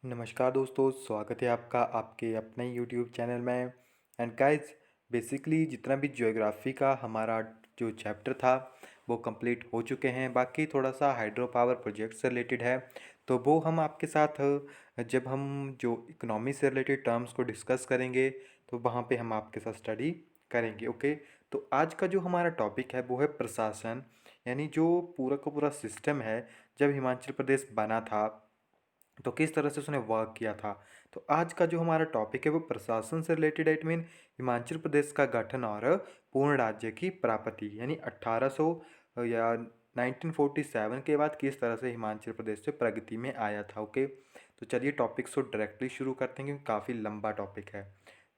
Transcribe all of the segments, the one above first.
नमस्कार दोस्तों, स्वागत है आपका आपके अपने यूट्यूब चैनल में। एंड गाइस, बेसिकली जितना भी ज्योग्राफी का हमारा जो चैप्टर था वो कंप्लीट हो चुके हैं। बाकी थोड़ा सा हाइड्रो पावर प्रोजेक्ट से रिलेटेड है, तो वो हम आपके साथ जब हम जो इकोनॉमी से रिलेटेड टर्म्स को डिस्कस करेंगे तो वहाँ पे हम आपके साथ स्टडी करेंगे। ओके, तो आज का जो हमारा टॉपिक है वो है प्रशासन, यानी जो पूरा का पूरा सिस्टम है। जब हिमाचल प्रदेश बना था तो किस तरह से उसने वर्क किया था। तो आज का जो हमारा टॉपिक है वो प्रशासन से रिलेटेड है। इट मीन हिमाचल प्रदेश का गठन और पूर्ण राज्य की प्राप्ति, यानी 1800 या 1947 के बाद किस तरह से हिमाचल प्रदेश से प्रगति में आया था। ओके, तो चलिए टॉपिक को डायरेक्टली शुरू करते हैं क्योंकि काफ़ी लंबा टॉपिक है।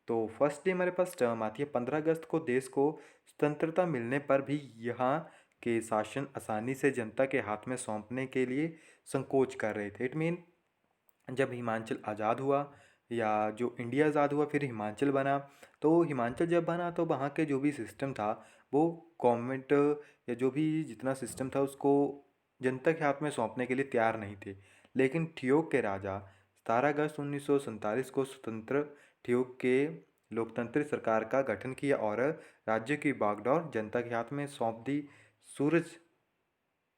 तो फर्स्ट डे हमारे पास टर्म आती है 15 अगस्त को। देश को स्वतंत्रता मिलने पर भी यहाँ के शासन आसानी से जनता के हाथ में सौंपने के लिए संकोच कर रहे थे। इट मीन जब हिमाचल आज़ाद हुआ या जो इंडिया आज़ाद हुआ फिर हिमाचल बना, तो हिमाचल जब बना तो वहाँ के जो भी सिस्टम था वो गवर्नमेंट या जो भी जितना सिस्टम था उसको जनता के हाथ में सौंपने के लिए तैयार नहीं थे। लेकिन ठियोग के राजा 17 अगस्त 1947 को स्वतंत्र ठियोग के लोकतंत्र सरकार का गठन किया और राज्य की बागडोर जनता के हाथ में सौंप दी। सूरज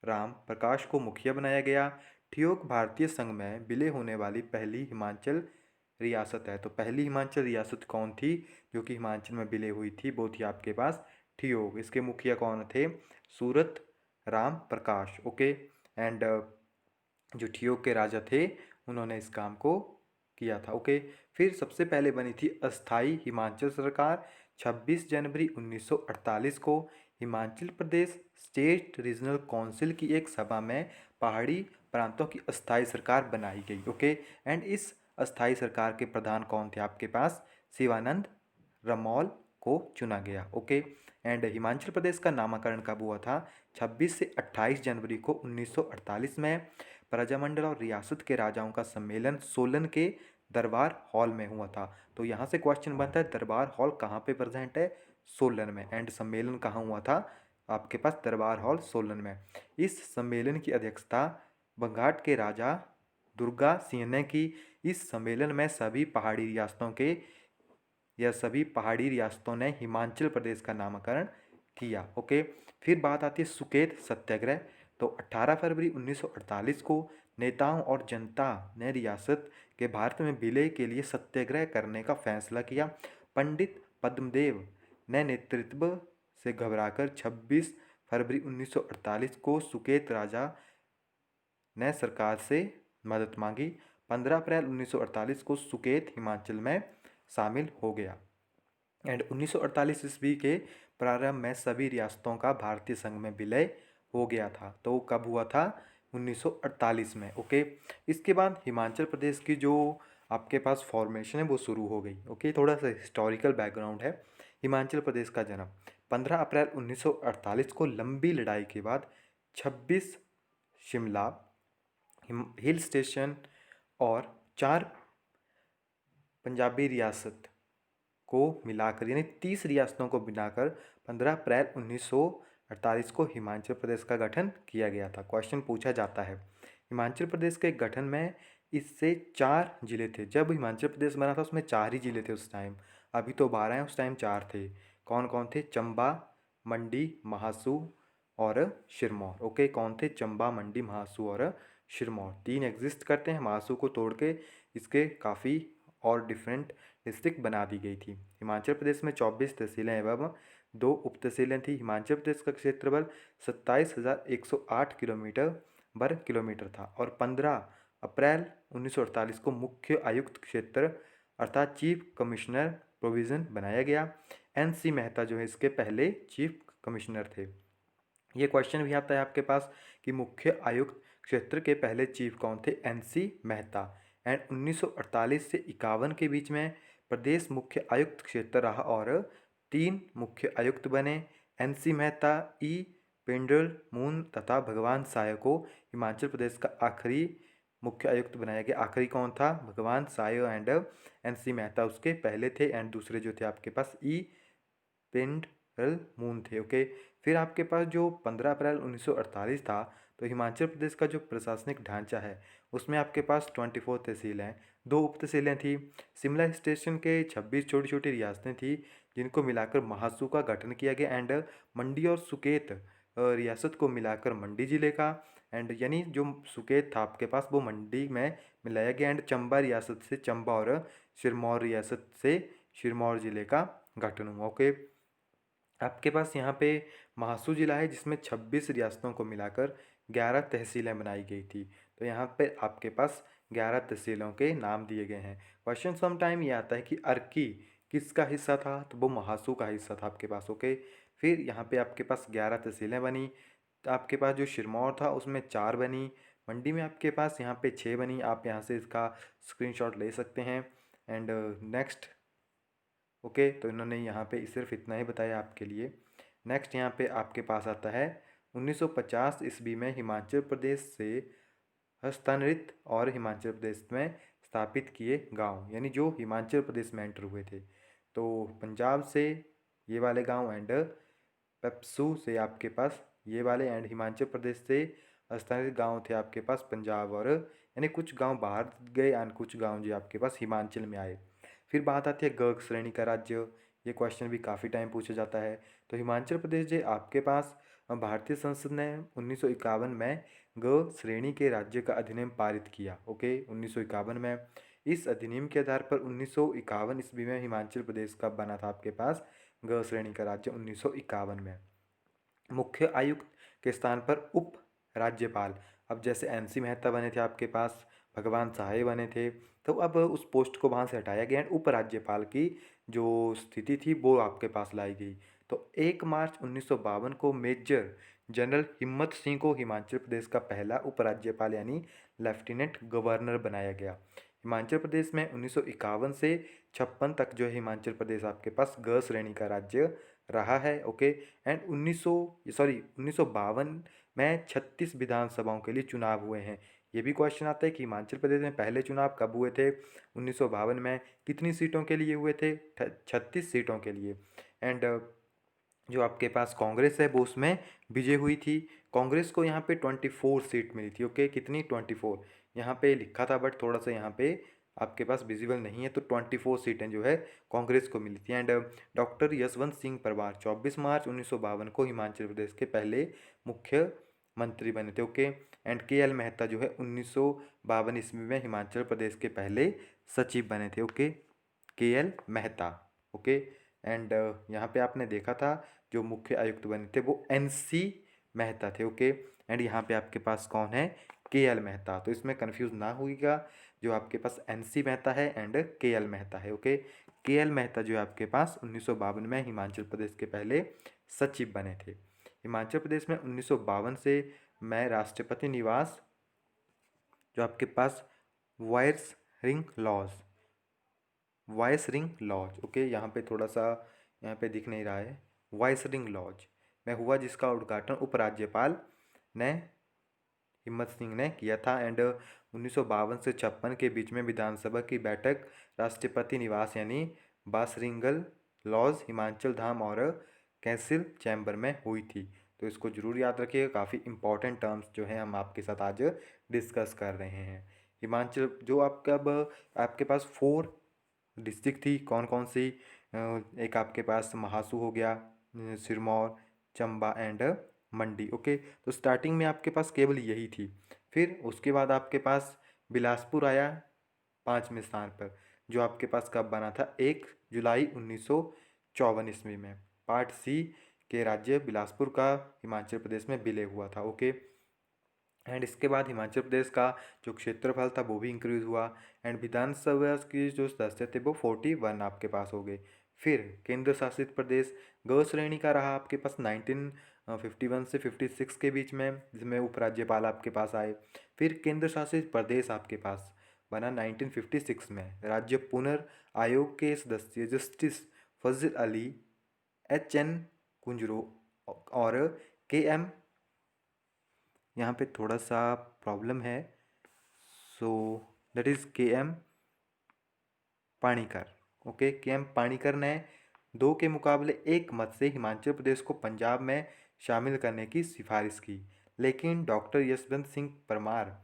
राम प्रकाश को मुखिया बनाया गया। ठियोग भारतीय संघ में विलय होने वाली पहली हिमाचल रियासत है। तो पहली हिमाचल रियासत कौन थी जो कि हिमाचल में विलय हुई थी? वो थी आपके पास ठियोग। इसके मुखिया कौन थे? सूरत राम प्रकाश। ओके, एंड जो ठियोग के राजा थे उन्होंने इस काम को किया था। ओके, फिर सबसे पहले बनी थी अस्थाई हिमाचल सरकार 26 जनवरी 1948 को। Himachal Pradesh state regional council की एक सभा में पहाड़ी प्रांतों की अस्थाई सरकार बनाई गई। ओके, एंड इस अस्थाई सरकार के प्रधान कौन थे? आपके पास शिवानंद रमौल को चुना गया। ओके, एंड हिमाचल प्रदेश का नामकरण कब हुआ था? 26 से 28 जनवरी को 1948 में। प्रजामंडल और रियासत के राजाओं का सम्मेलन सोलन के दरबार हॉल में हुआ था। तो यहाँ से क्वेश्चन बनता है दरबार हॉल कहाँ पे प्रेजेंट है? सोलन में। एंड सम्मेलन कहाँ हुआ था? आपके पास दरबार हॉल सोलन में। इस सम्मेलन की अध्यक्षता बंगाट के राजा दुर्गा सिंह ने की। इस सम्मेलन में सभी पहाड़ी रियासतों ने हिमाचल प्रदेश का नामकरण किया। ओके, फिर बात आती है सुकेत सत्याग्रह। तो 18 फरवरी 1948 को नेताओं और जनता ने रियासत के भारत में विलय के लिए सत्याग्रह करने का फैसला किया। पंडित पद्मदेव ने नेतृत्व से घबराकर 26 फरवरी 1948 को सुकेत राजा ने सरकार से मदद मांगी। 15 अप्रैल 1948 को सुकेत हिमाचल में शामिल हो गया। एंड 1948 ईस्वी के प्रारंभ में सभी रियासतों का भारतीय संघ में विलय हो गया था। तो वो कब हुआ था? 1948 में। ओके, इसके बाद हिमाचल प्रदेश की जो आपके पास फॉर्मेशन है वो शुरू हो गई। ओके, थोड़ा सा हिस्टोरिकल बैकग्राउंड है। हिमाचल प्रदेश का जन्म 15 अप्रैल 1948 को लंबी लड़ाई के बाद 26 शिमला हिल स्टेशन और 4 पंजाबी रियासत को मिलाकर यानी 30 रियासतों को मिलाकर 15 अप्रैल 1948 को हिमाचल प्रदेश का गठन किया गया था। क्वेश्चन पूछा जाता है हिमाचल प्रदेश के गठन में इससे 4 जिले थे। जब हिमाचल प्रदेश बना था उसमें 4 ही जिले थे उस टाइम। अभी तो 12 हैं, उस टाइम 4 थे। कौन कौन थे? चंबा, मंडी, महासू और सिरमौर। ओके, कौन थे? चंबा, मंडी, महासू और सिरमौर। 3 एग्जिस्ट करते हैं। महासू को तोड़ के इसके काफ़ी और डिफरेंट डिस्ट्रिक्ट बना दी गई थी। हिमाचल प्रदेश में 24 तहसीलें एवं 2 उप तहसीलें थी। हिमाचल प्रदेश का क्षेत्रफल 27,108 किलोमीटर वर्ग किलोमीटर था और 15 अप्रैल 1948 को मुख्य आयुक्त क्षेत्र अर्थात चीफ कमिश्नर प्रोविज़न बनाया गया। NC मेहता जो है इसके पहले चीफ कमिश्नर थे। ये क्वेश्चन भी आता है आपके पास कि मुख्य आयुक्त क्षेत्र के पहले चीफ कौन थे? NC मेहता। एंड 1948 से 51 के बीच में प्रदेश मुख्य आयुक्त क्षेत्र रहा और 3 मुख्य आयुक्त बने। NC मेहता, ई पेंड्रल मून तथा भगवान साय को हिमाचल प्रदेश का आखिरी मुख्य आयुक्त बनाया गया। आखिरी कौन था? भगवान साय। एंड NC मेहता उसके पहले थे। एंड दूसरे जो थे आपके पास ई पेंड्रल मून थे। ओके, फिर आपके पास जो 15 अप्रैल 1948 था तो हिमाचल प्रदेश का जो प्रशासनिक ढांचा है उसमें आपके पास 24 तहसील हैं, 2 उप तहसीलें थी। शिमला स्टेशन के 26 छोटी छोटी रियासतें थी जिनको मिलाकर महासू का गठन किया गया। एंड मंडी और सुकेत रियासत को मिलाकर मंडी जिले का, एंड यानी जो सुकेत था आपके पास वो मंडी में मिलाया गया। एंड चंबा रियासत से चंबा और सिरमौर रियासत से सिरमौर जिले का गठन हुआ। ओके, आपके पास यहाँ पे महासू जिला है जिसमें 26 रियासतों को मिलाकर 11 तहसीलें बनाई गई थी। तो यहाँ पे आपके पास 11 तहसीलों के नाम दिए गए हैं। क्वेश्चन सम टाइम ये आता है कि अर्की किसका हिस्सा था, तो वो महासू का हिस्सा था आपके पास। ओके, फिर यहाँ पे आपके पास 11 तहसीलें बनी। तो आपके पास जो सिरमौर था उसमें 4 बनी, मंडी में आपके पास यहाँ पे 6 बनी। आप यहाँ से इसका स्क्रीनशॉट ले सकते हैं। एंड नेक्स्ट, ओके, तो इन्होंने यहाँ पे सिर्फ इतना ही बताया आपके लिए। नेक्स्ट यहाँ पे आपके पास आता है 1950 ईस्वी में हिमाचल प्रदेश से हस्तांतरित और हिमाचल प्रदेश में स्थापित किए गांव, यानी जो हिमाचल प्रदेश में एंटर हुए थे। तो पंजाब से ये वाले गांव, एंड पेप्सू से आपके पास ये वाले, एंड हिमाचल प्रदेश से हस्तांतरित गांव थे आपके पास पंजाब, और यानी कुछ गांव बाहर गए एंड कुछ गांव जो आपके पास हिमाचल में आए। फिर बात आती है ग श्रेणी का राज्य। ये क्वेश्चन भी काफ़ी टाइम पूछा जाता है। तो हिमाचल प्रदेश जो आपके पास भारतीय संसद ने 1951 में ग श्रेणी के राज्य का अधिनियम पारित किया। ओके, 1951 में। इस अधिनियम के आधार पर 1951 ईस्वी में हिमाचल प्रदेश का बना था आपके पास ग श्रेणी का राज्य 1951 में। मुख्य आयुक्त के स्थान पर उप राज्यपाल, अब जैसे NC मेहता बने थे आपके पास, भगवान सहाय बने थे, तो अब उस पोस्ट को वहाँ से हटाया गया एंड उप राज्यपाल की जो स्थिति थी वो आपके पास लाई गई। तो 1 मार्च 1952 को मेजर जनरल हिम्मत सिंह को हिमाचल प्रदेश का पहला उपराज्यपाल यानी लेफ्टिनेंट गवर्नर बनाया गया। हिमाचल प्रदेश में 1951 से 56 तक जो है हिमाचल प्रदेश आपके पास ग श्रेणी का राज्य रहा है। ओके, एंड 1952 में 36 विधानसभाओं के लिए चुनाव हुए हैं। ये भी क्वेश्चन आता है कि हिमाचल प्रदेश में पहले चुनाव कब हुए थे, 1952 में, कितनी सीटों के लिए हुए थे, 36 सीटों के लिए। एंड जो आपके पास कांग्रेस है वो उसमें विजय हुई थी। कांग्रेस को यहाँ पे 24 सीट मिली थी। ओके, कितनी, 24। यहाँ पे लिखा था बट थोड़ा सा यहाँ पे आपके पास विजिबल नहीं है, तो 24 सीटें जो है कांग्रेस को मिली थी। एंड डॉक्टर यशवंत सिंह परमार 24 मार्च 1952 को हिमाचल प्रदेश के पहले मुख्यमंत्री बने थे। ओके, एंड KL मेहता जो है 1952 ईस्वी में हिमाचल प्रदेश के पहले सचिव बने थे। Okay, KL Mehta. Okay, and यहाँ पे आपने देखा था जो मुख्य आयुक्त बने थे वो NC मेहता थे। ओके, एंड यहाँ पे आपके पास कौन है, KL मेहता। तो इसमें कंफ्यूज ना होइएगा, जो आपके पास NC मेहता है एंड KL मेहता है। ओके, KL मेहता जो है आपके पास 1952 में हिमाचल प्रदेश के पहले सचिव बने थे। हिमाचल प्रदेश में 1952 से मैं राष्ट्रपति निवास जो आपके पास वायर्स रिंग लॉज, ओके, यहाँ पे थोड़ा सा यहाँ पे दिख नहीं रहा है, वायसरिंग लॉज में हुआ, जिसका उद्घाटन उपराज्यपाल ने हिम्मत सिंह ने किया था। एंड 1952 से 56 के बीच में विधानसभा की बैठक राष्ट्रपति निवास यानी बासरिंगल लॉज, हिमाचल धाम और कैसिल चैम्बर में हुई थी। तो इसको जरूर याद रखिएगा, काफ़ी इंपॉर्टेंट टर्म्स जो हैं हम आपके साथ आज डिस्कस कर रहे हैं। हिमाचल जो आपका अब आपके पास 4 डिस्ट्रिक्ट थी, कौन कौन सी, एक आपके पास महासू हो गया, Sirmaur, Chamba and Mandi. Okay, तो स्टार्टिंग में आपके पास केवल यही थी। फिर उसके बाद आपके पास बिलासपुर आया 5वें स्थान पर, जो आपके पास कब बना था, 1 जुलाई 1954 ईस्वी में। पार्ट C के राज्य बिलासपुर का हिमाचल प्रदेश में विलय हुआ था। ओके, एंड इसके बाद हिमाचल प्रदेश का जो क्षेत्रफल था वो भी इंक्रीज हुआ, एंड विधानसभा की जो सदस्य थे वो 41 आपके पास हो गए। फिर केंद्र शासित प्रदेश ग श्रेणी का रहा आपके पास 1951 से 56 के बीच में, जिसमें उपराज्यपाल आपके पास आए। फिर केंद्र शासित प्रदेश आपके पास बना 1956 में। राज्य पुनर्आयोग के सदस्य जस्टिस फजल अली, HN कुंजरो और KM, यहाँ पे थोड़ा सा प्रॉब्लम है, so that is KM Panikkar. Okay, KM Panikkar ने 2 के मुकाबले 1 मत से हिमाचल प्रदेश को पंजाब में शामिल करने की सिफारिश की, लेकिन डॉक्टर यशवंत सिंह परमार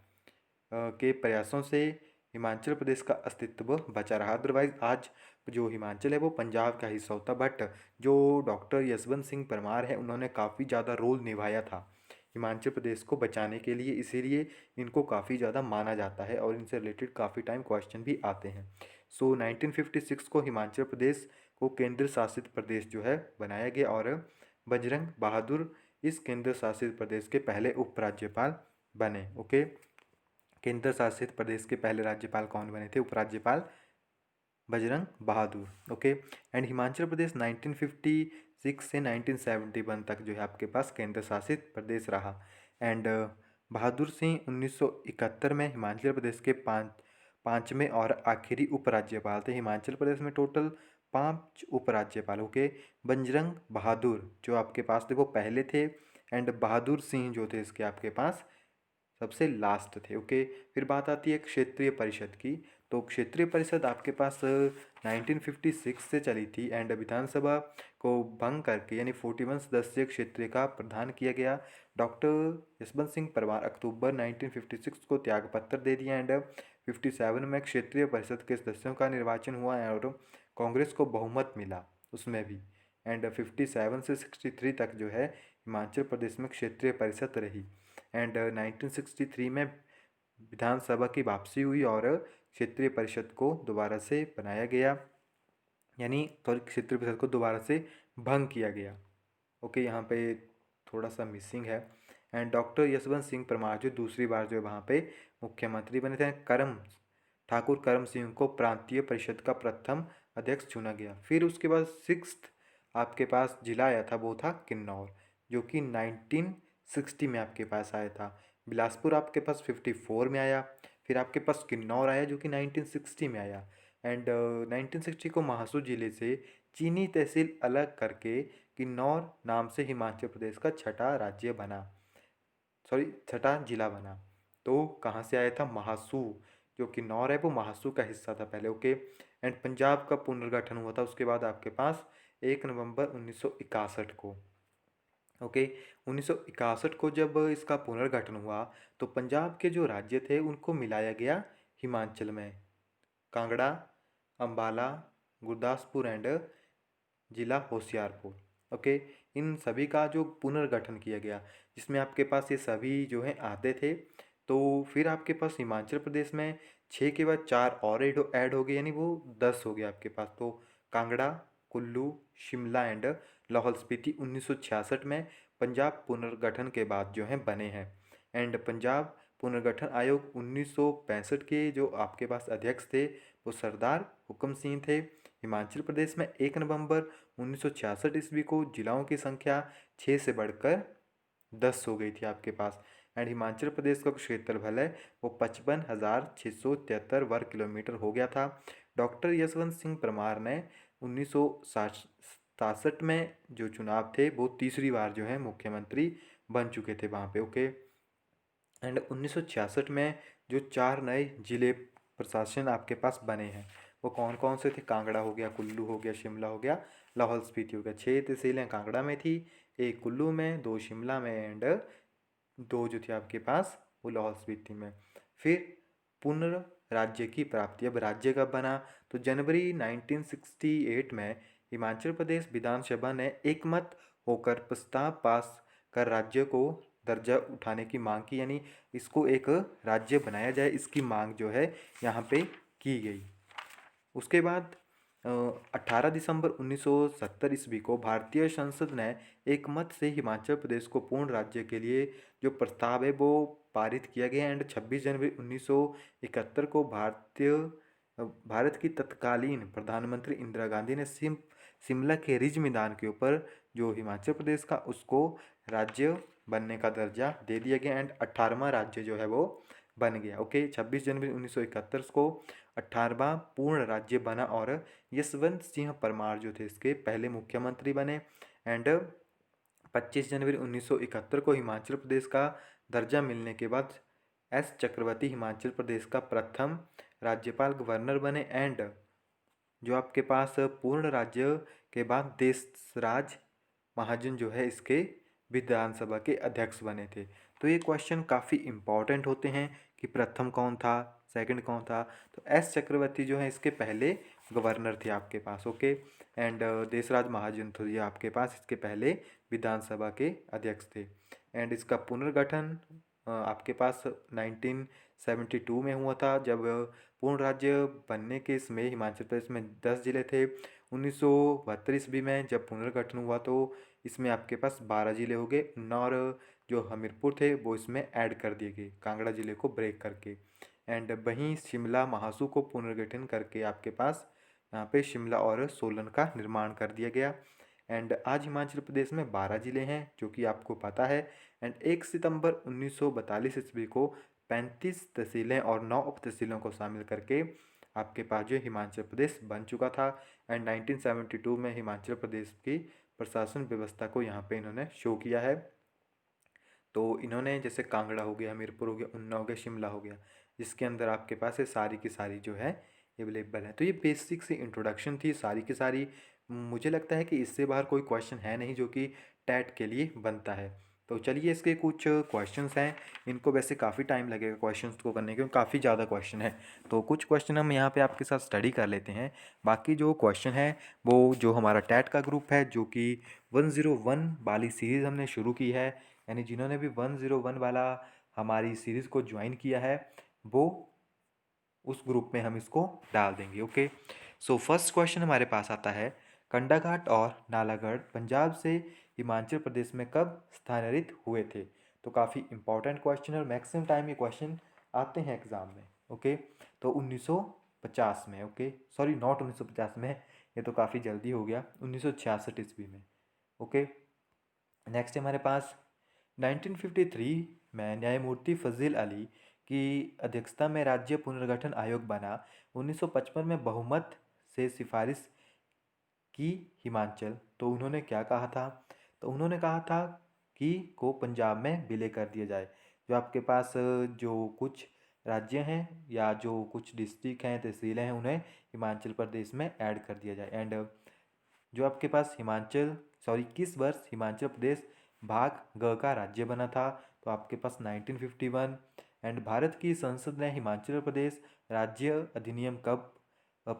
के प्रयासों से हिमाचल प्रदेश का अस्तित्व बचा रहा। अदरवाइज आज जो हिमाचल है वो पंजाब का हिस्सा होता, बट जो डॉक्टर यशवंत सिंह परमार है उन्होंने काफ़ी ज़्यादा रोल निभाया था हिमाचल प्रदेश को बचाने के लिए, इसीलिए इनको काफ़ी ज़्यादा माना जाता है और इनसे रिलेटेड काफ़ी टाइम क्वेश्चन भी आते हैं। सो 1956 को हिमाचल प्रदेश को केंद्र शासित प्रदेश जो है बनाया गया और बजरंग बहादुर इस केंद्र शासित प्रदेश के पहले उपराज्यपाल बने। ओके, केंद्र शासित प्रदेश के पहले राज्यपाल कौन बने थे? उपराज्यपाल बजरंग बहादुर। ओके, एंड हिमाचल प्रदेश 1956 से 1971 तक जो है आपके पास केंद्र शासित प्रदेश रहा। एंड बहादुर सिंह 1971 में हिमाचल प्रदेश के पाँचवें और आखिरी उपराज्यपाल थे। हिमाचल प्रदेश में टोटल 5 उपराज्यपालों के बजरंग बहादुर जो आपके पास थे वो पहले थे, एंड बहादुर सिंह जो थे इसके आपके पास सबसे लास्ट थे। ओके, फिर बात आती है क्षेत्रीय परिषद की। तो क्षेत्रीय परिषद आपके पास 1956 से चली थी एंड विधानसभा को भंग करके यानी 41 सदस्यीय क्षेत्रीय का प्रधान किया गया। डॉक्टर यशवंत सिंह परमार अक्टूबर 1956 को त्यागपत्र दे दिया एंड 57 में क्षेत्रीय परिषद के सदस्यों का निर्वाचन हुआ और कांग्रेस को बहुमत मिला उसमें भी। एंड 57 से 63 तक जो है हिमाचल प्रदेश में क्षेत्रीय परिषद रही। एंड 1963 में विधानसभा की वापसी हुई और क्षेत्रीय परिषद को दोबारा से बनाया गया, यानी क्षेत्रीय परिषद को दोबारा से भंग किया गया। ओके, यहाँ पे थोड़ा सा मिसिंग है। एंड डॉक्टर यशवंत सिंह परमार जो दूसरी बार जो वहाँ पे मुख्यमंत्री बने थे। ठाकुर करम सिंह को प्रांतीय परिषद का प्रथम अध्यक्ष चुना गया। फिर उसके बाद 6th आपके पास जिला आया था वो था किन्नौर, जो कि 1960 में आपके पास आया था। बिलासपुर आपके पास 54 में आया। फिर आपके पास किन्नौर आया जो कि 1960 में आया। एंड 1960 को महासू जिले से चीनी तहसील अलग करके किन्नौर नाम से हिमाचल प्रदेश का छठा जिला बना। तो कहाँ से आया था? महासू। जो किन्नौर है वो महासू का हिस्सा था पहले। ओके, एंड पंजाब का पुनर्गठन हुआ था उसके बाद आपके पास 1 नवंबर 1961 को। ओके, 1961 को जब इसका पुनर्गठन हुआ तो पंजाब के जो राज्य थे उनको मिलाया गया हिमाचल में। कांगड़ा, अंबाला, गुरदासपुर एंड जिला होशियारपुर। ओके, इन सभी का जो पुनर्गठन किया गया जिसमें आपके पास ये सभी जो हैं आते थे। तो फिर आपके पास हिमाचल प्रदेश में 6 के बाद 4 और ऐड हो गए, यानी वो 10 हो गया आपके पास। तो कांगड़ा, कुल्लू, शिमला एंड लाहौल स्पीति 1966 में पंजाब पुनर्गठन के बाद जो हैं बने हैं। एंड पंजाब पुनर्गठन आयोग 1965 के जो आपके पास अध्यक्ष थे वो सरदार हुक्म सिंह थे। हिमाचल प्रदेश में 1 नवंबर 1966 ईस्वी को जिलाओं की संख्या 6 से बढ़कर 10 हो गई थी आपके पास। एंड हिमाचल प्रदेश का क्षेत्रफल है वो 55,673 वर्ग किलोमीटर हो गया था। डॉक्टर यशवंत सिंह परमार ने 1967 में जो चुनाव थे वो तीसरी बार जो है मुख्यमंत्री बन चुके थे वहाँ पे। ओके, एंड 1966 में जो 4 नए जिले प्रशासन आपके पास बने हैं वो कौन कौन से थे? कांगड़ा हो गया, कुल्लू हो गया, शिमला हो गया, लाहौल स्पीति हो गया। 6 तहसीलें कांगड़ा में थी, 1 कुल्लू में, 2 शिमला में एंड 2 जो थी आपके पास वो लाहौल स्पीति में। फिर पुनः राज्य की प्राप्ति। अब राज्य कब बना? तो जनवरी 1968 में हिमाचल प्रदेश विधानसभा ने एकमत होकर प्रस्ताव पास कर राज्य को दर्जा उठाने की मांग की, यानी इसको एक राज्य बनाया जाए इसकी मांग जो है यहाँ पे की गई। उसके बाद 18 दिसंबर 1970 ईस्वी को भारतीय संसद ने एकमत से हिमाचल प्रदेश को पूर्ण राज्य के लिए जो प्रस्ताव है वो पारित किया गया। एंड 26 जनवरी 1971 को भारत की तत्कालीन प्रधानमंत्री इंदिरा गांधी ने शिमला के रिज मैदान के ऊपर जो हिमाचल प्रदेश का उसको राज्य बनने का दर्जा दे दिया गया एंड 18वां राज्य जो है वो बन गया। ओके, 26 जनवरी 1971 को 18वां पूर्ण राज्य बना और यशवंत सिंह परमार जो थे इसके पहले मुख्यमंत्री बने। एंड 25 जनवरी 1971 को हिमाचल प्रदेश का दर्जा मिलने के बाद एस चक्रवर्ती हिमाचल प्रदेश का प्रथम राज्यपाल गवर्नर बने। एंड जो आपके पास पूर्ण राज्य के बाद देशराज महाजन जो है इसके विधानसभा के अध्यक्ष बने थे। तो ये क्वेश्चन काफ़ी इम्पॉर्टेंट होते हैं कि प्रथम कौन था, सेकंड कौन था। तो एस चक्रवर्ती जो है इसके पहले गवर्नर थे आपके पास, ओके। एंड देशराज महाजन थे आपके पास, इसके पहले विधानसभा के अध्यक्ष थे। एंड इसका पुनर्गठन आपके पास 1972 में हुआ था, जब पूर्ण राज्य बनने के इसमें हिमाचल प्रदेश में 10 जिले थे। 1972 ईस्वी में जब पुनर्गठन हुआ तो इसमें आपके पास 12 जिले हो गए। और जो हमीरपुर थे वो इसमें ऐड कर दिए गए, कांगड़ा जिले को ब्रेक करके। एंड वहीं शिमला महासू को पुनर्गठन करके आपके पास यहाँ पे शिमला और सोलन का निर्माण कर दिया गया। एंड आज हिमाचल प्रदेश में 12 जिले हैं, जो कि आपको पता है। एंड 1 सितंबर 1942 ईस्वी को 35 तहसीलें और 9 उप तहसीलों को शामिल करके आपके पास जो हिमाचल प्रदेश बन चुका था। एंड 1972 में हिमाचल प्रदेश की प्रशासन व्यवस्था को यहाँ पे इन्होंने शो किया है। तो इन्होंने जैसे कांगड़ा हो गया, हमीरपुर हो गया, ऊना हो गया, शिमला हो गया, जिसके अंदर आपके पास ये सारी की सारी जो है अवेलेबल है। तो ये बेसिक सी इंट्रोडक्शन थी सारी की सारी। मुझे लगता है कि इससे बाहर कोई क्वेश्चन है नहीं जो कि टैट के लिए बनता है। तो चलिए इसके कुछ क्वेश्चंस हैं, इनको वैसे काफ़ी टाइम लगेगा क्वेश्चंस को करने के, क्योंकि काफ़ी ज़्यादा क्वेश्चन है। तो कुछ क्वेश्चन हम यहाँ पे आपके साथ स्टडी कर लेते हैं। बाकी जो क्वेश्चन है वो जो हमारा टैट का ग्रुप है, जो कि 101 वाली सीरीज़ हमने शुरू की है, यानी जिन्होंने भी 101 वाला हमारी सीरीज़ को ज्वाइन किया है वो उस ग्रुप में हम इसको डाल देंगे, ओके। सो फर्स्ट क्वेश्चन हमारे पास आता है, कंडाघाट और नालागढ़ पंजाब से हिमाचल प्रदेश में कब स्थानांतरित हुए थे। तो काफ़ी इंपॉर्टेंट क्वेश्चन है और मैक्सिमम टाइम ये क्वेश्चन आते हैं एग्जाम में, ओके। तो 1950 में, ओके, सॉरी नॉट 1950 में, ये तो काफ़ी जल्दी हो गया, 1966 ईस्वी में, ओके। नेक्स्ट हमारे पास 1953 में न्यायमूर्ति फजील अली की अध्यक्षता में राज्य पुनर्गठन आयोग बना। 1955 में बहुमत से सिफारिश की हिमाचल। तो उन्होंने क्या कहा था, तो उन्होंने कहा था कि को पंजाब में विलय कर दिया जाए। जो आपके पास जो कुछ राज्य हैं या जो कुछ डिस्ट्रिक्ट हैं, तहसीलें हैं, उन्हें हिमाचल प्रदेश में ऐड कर दिया जाए। एंड जो आपके पास हिमाचल, सॉरी, किस वर्ष हिमाचल प्रदेश भाग ग का राज्य बना था, तो आपके पास 1951। एंड भारत की संसद ने हिमाचल प्रदेश राज्य अधिनियम कब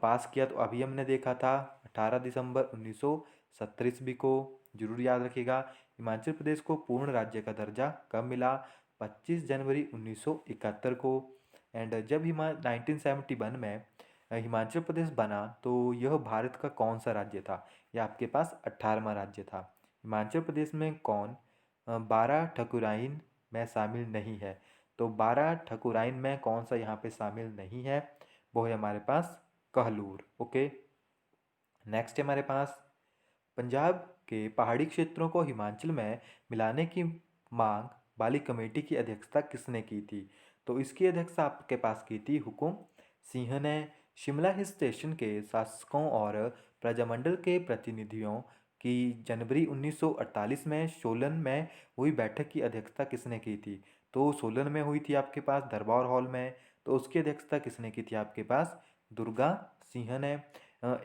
पास किया, तो अभी हमने देखा था 18 दिसंबर 1970 ईस्वी को। जरूर याद रखिएगा। हिमाचल प्रदेश को पूर्ण राज्य का दर्जा कब मिला, 25 जनवरी 1971 को। एंड जब 1971 में हिमाचल प्रदेश बना तो यह भारत का कौन सा राज्य था, यह आपके पास 18वां राज्य था। हिमाचल प्रदेश में कौन 12 ठकुराइन में शामिल नहीं है, तो 12 ठकुराइन में कौन सा यहाँ पे शामिल नहीं है, वो है हमारे पास कहलूर, ओके। नेक्स्ट है हमारे पास, पंजाब के पहाड़ी क्षेत्रों को हिमाचल में मिलाने की मांग वाली कमेटी की अध्यक्षता किसने की थी, तो इसकी अध्यक्षता आपके पास की थी हुकुम सिंह ने। शिमला हिल स्टेशन के शासकों और प्रजामंडल के प्रतिनिधियों की जनवरी 1948 में सोलन में हुई बैठक की अध्यक्षता किसने की थी, तो सोलन में हुई थी आपके पास दरबार हॉल में। तो उसकी अध्यक्षता किसने की थी, आपके पास दुर्गा सिंह ने।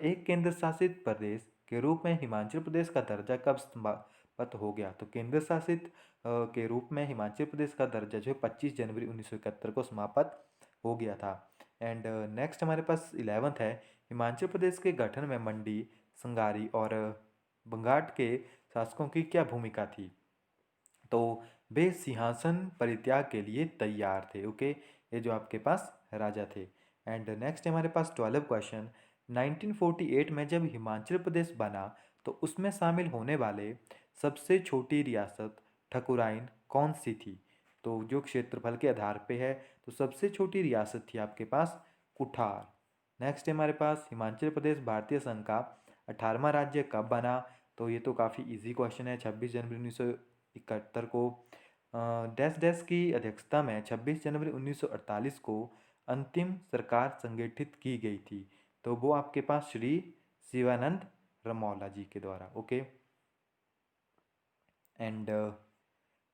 एक केंद्र शासित प्रदेश के रूप में हिमाचल प्रदेश का दर्जा कब समाप्त हो गया, तो केंद्र शासित के रूप में हिमाचल प्रदेश का दर्जा जो है 25 जनवरी 1971 को समाप्त हो गया था। एंड नेक्स्ट हमारे पास 11th है, हिमाचल प्रदेश के गठन में मंडी, संगारी और बंगाट के शासकों की क्या भूमिका थी, तो वे सिंहासन परित्याग के लिए तैयार थे, ओके। ये जो आपके पास राजा थे। एंड नेक्स्ट हमारे पास 12 क्वेश्चन, 1948 में जब हिमाचल प्रदेश बना तो उसमें शामिल होने वाले सबसे छोटी रियासत ठकुराइन कौन सी थी, तो जो क्षेत्रफल के आधार पे है, तो सबसे छोटी रियासत थी आपके पास कुठार। नेक्स्ट है हमारे पास, हिमाचल प्रदेश भारतीय संघ का 18वां राज्य कब बना, तो ये तो काफ़ी इजी क्वेश्चन है, 26 जनवरी 1971 को। डैश डैश की अध्यक्षता में 26 जनवरी 1948 को अंतिम सरकार संगठित की गई थी, तो वो आपके पास श्री शिवानंद रमौला जी के द्वारा, okay. And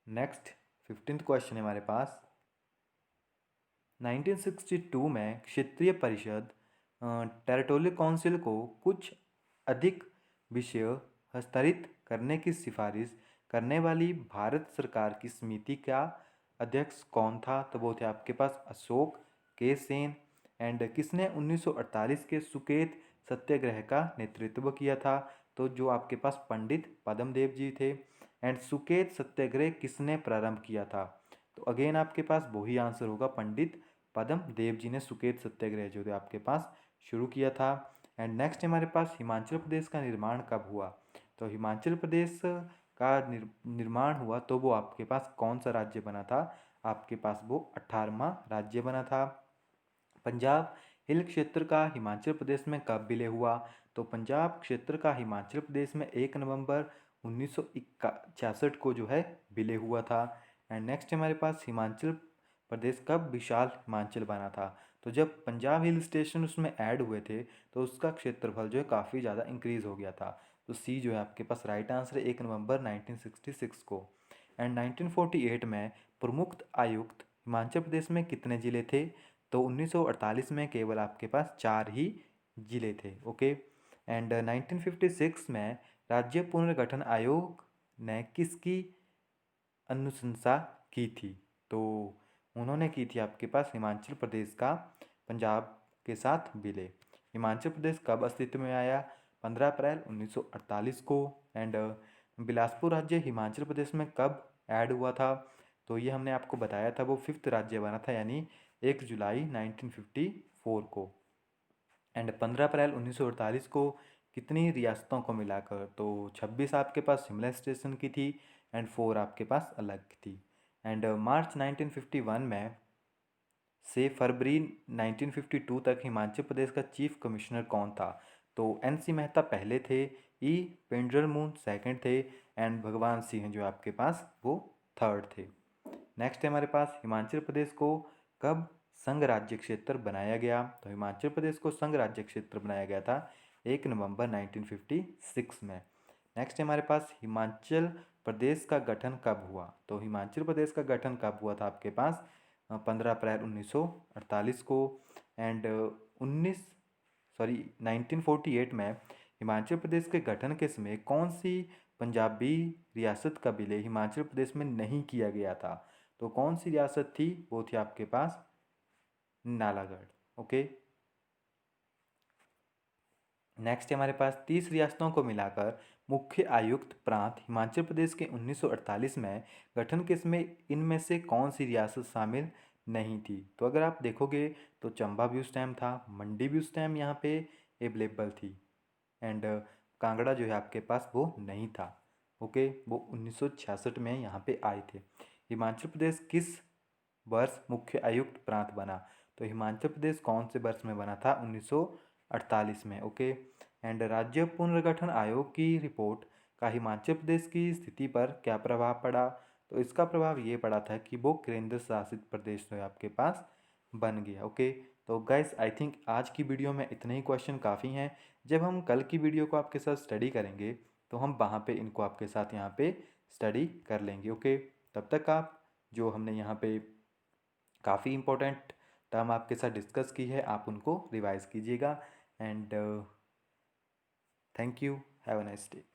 next 15th question है हमारे पास, 1962 में क्षेत्रीय परिषद टेरिटोरियल काउंसिल को कुछ अधिक विषय हस्तांतरित करने की सिफारिश करने वाली भारत सरकार की समिति का अध्यक्ष कौन था? तो वो थे आपके पास अशोक के सेन। एंड किसने 1948 के सुकेत सत्याग्रह का नेतृत्व किया था? तो जो आपके पास पंडित पद्मदेव जी थे। एंड सुकेत सत्याग्रह किसने प्रारंभ किया था? तो अगेन आपके पास वही आंसर होगा, पंडित पद्मदेव जी ने सुकेत सत्याग्रह जो थे आपके पास शुरू किया था। एंड नेक्स्ट हमारे पास हिमाचल प्रदेश का निर्माण कब हुआ? तो हिमाचल प्रदेश का निर्माण हुआ तो वो आपके पास कौन सा राज्य बना था? आपके पास वो 18वां राज्य बना था। पंजाब हिल क्षेत्र का हिमाचल प्रदेश में कब विलय हुआ? तो पंजाब क्षेत्र का हिमाचल प्रदेश में 1 नवंबर 1966 को जो है विलय हुआ था। एंड नेक्स्ट हमारे पास हिमाचल प्रदेश कब विशाल हिमाचल बना था? तो जब पंजाब हिल स्टेशन उसमें ऐड हुए थे तो उसका क्षेत्रफल जो है काफ़ी ज़्यादा इंक्रीज़ हो गया था। तो सी जो है आपके पास राइट आंसर है 1 नवंबर 1966 को। एंड 1948 में प्रमुख आयुक्त हिमाचल प्रदेश में कितने ज़िले थे? तो 1948 में केवल आपके पास 4 ही ज़िले थे। ओके। एंड 1956 में राज्य पुनर्गठन आयोग ने किसकी अनुशंसा की थी? तो उन्होंने की थी आपके पास हिमाचल प्रदेश का पंजाब के साथ विलय। हिमाचल प्रदेश कब अस्तित्व में आया? 15 अप्रैल 1948 को। एंड बिलासपुर राज्य हिमाचल प्रदेश में कब ऐड हुआ था? तो ये हमने आपको बताया था, वो 5th राज्य बना था, यानी 1 जुलाई 1954 को। एंड 15 अप्रैल 1948 को कितनी रियासतों को मिलाकर? तो 26 आपके पास शिमला स्टेशन की थी एंड 4 आपके पास अलग थी। एंड मार्च 1951 में से फरवरी 1952 तक हिमाचल प्रदेश का चीफ कमिश्नर कौन था? तो NC मेहता पहले थे, ई पेंड्रलमून सेकंड थे एंड भगवान सिंह जो आपके पास वो थर्ड थे। नेक्स्ट है हमारे पास हिमाचल प्रदेश को कब संघ राज्य क्षेत्र बनाया गया? तो हिमाचल प्रदेश को संघ राज्य क्षेत्र बनाया गया था 1 नवंबर 1956 में। नेक्स्ट है हमारे पास हिमाचल प्रदेश का गठन कब हुआ? तो हिमाचल प्रदेश का गठन कब हुआ था आपके पास? 15 अप्रैल 1948 को। एंड 1948 में हिमाचल प्रदेश के गठन के समय कौन सी पंजाबी रियासत का विलय हिमाचल प्रदेश में नहीं किया गया था? तो कौन सी रियासत थी? वो थी आपके पास नालागढ़। ओके। नेक्स्ट है हमारे पास 30 रियासतों को मिलाकर मुख्य आयुक्त प्रांत हिमाचल प्रदेश के 1948 में गठन के समय इनमें से कौन सी रियासत शामिल नहीं थी? तो अगर आप देखोगे तो चंबा भी उस टाइम था, मंडी भी उस टाइम यहाँ पे अवेलेबल थी। एंड कांगड़ा जो है आपके पास वो नहीं था। ओके, वो 1966 में यहाँ पे आए थे। हिमाचल प्रदेश किस वर्ष मुख्य आयुक्त प्रांत बना? तो हिमाचल प्रदेश कौन से वर्ष में बना था? 1948 में। ओके। एंड राज्य पुनर्गठन आयोग की रिपोर्ट का हिमाचल प्रदेश की स्थिति पर क्या प्रभाव पड़ा? तो इसका प्रभाव ये पड़ा था कि वो केंद्र शासित प्रदेश जो है आपके पास बन गया। ओके। तो गाइस आई थिंक आज की वीडियो में इतने ही क्वेश्चन काफ़ी हैं। जब हम कल की वीडियो को आपके साथ स्टडी करेंगे तो हम वहाँ पे इनको आपके साथ यहाँ पे स्टडी कर लेंगे। ओके। तब तक आप जो हमने यहाँ पे काफ़ी इम्पोर्टेंट टर्म आपके साथ डिस्कस की है आप उनको रिवाइज कीजिएगा। And thank you, have a nice day.